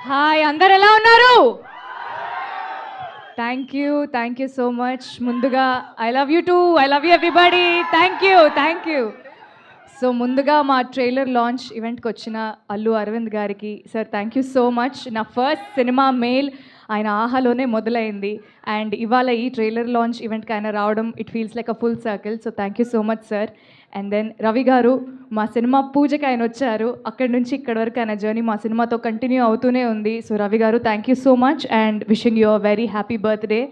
Hi, అందరు ఎలా ఉన్నారు? Thank you so much. ముందుగా I love you too, I love you everybody. Thank you. So ముందుగా మా ట్రైలర్ లాంచ్ ఈవెంట్కి వచ్చిన అల్లు అరవింద్ గారికి sir thank you so much. నా ఫస్ట్ సినిమా మెయిల్ ఆయన ఆహాలోనే మొదలైంది అండ్ ఇవాళ ఈ ట్రైలర్ లాంచ్ ఈవెంట్కి ఆయన రావడం it feels like a full circle. So thank you so much sir. And then Ravi garu మా సినిమా పూజకి ఆయన వచ్చారు. అక్కడి నుంచి ఇక్కడి వరకు ఆయన జర్నీ మా సినిమాతో కంటిన్యూ అవుతూనే ఉంది. సో రవి గారు thank you so much and wishing you a very happy birthday.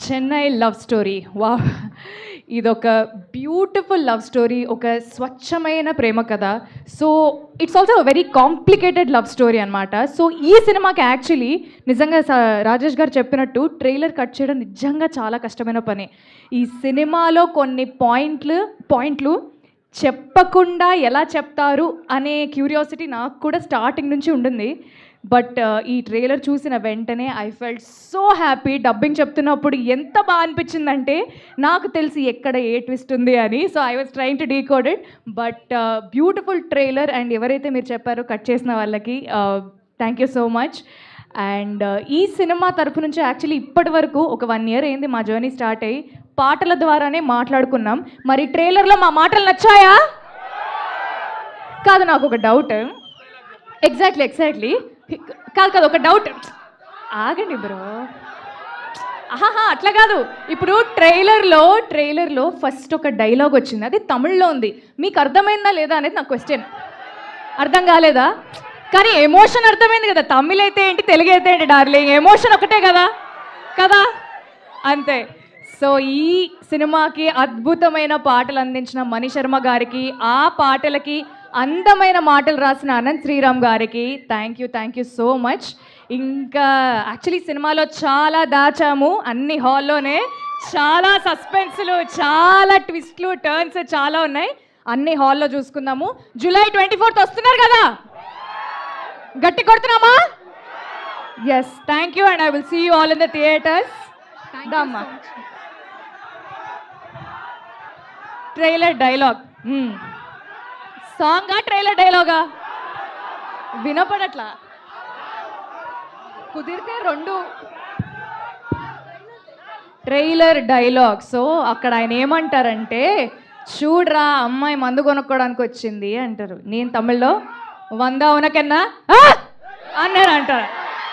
Chennai love story, వా, ఇదొక బ్యూటిఫుల్ లవ్ స్టోరీ, ఒక స్వచ్ఛమైన ప్రేమ కథ. So it's also very complicated love story అనమాట. సో ఈ సినిమాకి యాక్చువల్లీ నిజంగా రాజేష్ గారు చెప్పినట్టు ట్రైలర్ కట్ చేయడం నిజంగా చాలా కష్టమైన పని. ఈ సినిమాలో కొన్ని పాయింట్లు చెప్పకుండా ఎలా చెప్తారు అనే క్యూరియాసిటీ నాకు కూడా స్టార్టింగ్ నుంచి ఉండింది. బట్ ఈ ట్రైలర్ చూసిన వెంటనే I felt so happy. Dubbing చెప్తున్నప్పుడు ఎంత బాగా అనిపించిందంటే నాకు తెలిసి ఎక్కడ ఏ ట్విస్ట్ ఉంది అని. So I was trying to decode it. But beautiful trailer and ఎవరైతే మీరు చెప్పారో కట్ చేసిన వాళ్ళకి thank you so much. And ఈ సినిమా తరపు నుంచి యాక్చువల్లీ ఇప్పటి వరకు ఒక 1 year అయింది మా జర్నీ స్టార్ట్ అయ్యి. పాటల ద్వారానే మాట్లాడుకున్నాం. మరి ట్రైలర్లో మా మాటలు నచ్చాయా? కాదు, నాకు ఒక డౌట్. ఎగ్జాక్ట్లీ కాదు ఒక డౌట్. ఆగండి బ్రో. ఆహా, అట్లా కాదు. ఇప్పుడు ట్రైలర్లో ఫస్ట్ ఒక డైలాగ్ వచ్చింది, అది తమిళ్లో ఉంది. మీకు అర్థమైందా లేదా అనేది నా క్వశ్చన్. అర్థం కాలేదా? కానీ ఎమోషన్ అర్థమైంది కదా. తమిళ్ అయితే ఏంటి, తెలుగు అయితే ఏంటి డార్లింగ్, ఎమోషన్ ఒకటే కదా అంతే. సో ఈ సినిమాకి అద్భుతమైన పాటలు అందించిన మణి శర్మ గారికి, ఆ పాటలకి అందమైన మాటలు రాసిన అనంత్ శ్రీరామ్ గారికి థ్యాంక్ యూ సో మచ్. ఇంకా యాక్చువల్లీ సినిమాలో చాలా దాచాము అన్ని హాల్లోనే. చాలా సస్పెన్స్లు, చాలా ట్విస్ట్లు, టర్న్స్ చాలా ఉన్నాయి. అన్ని హాల్లో చూసుకుందాము. జూలై 24th వస్తున్నారు కదా, గట్టి కొడుతున్నామా? Yes, thank you and I will see you all in the theatres. దమ్మా ట్రైలర్ డైలాగ్ సాంగా ట్రైలర్ డైలాగా వినపడట్లా. కుదిరితే 2 ట్రైలర్ డైలాగ్. సో అక్కడ ఆయన ఏమంటారంటే, చూడరా అమ్మాయి మందు కొనుక్కోవడానికి వచ్చింది అంటారు. నేను తమిళ్లో 100 ఉనకన్నా అన్నారు అంటారు.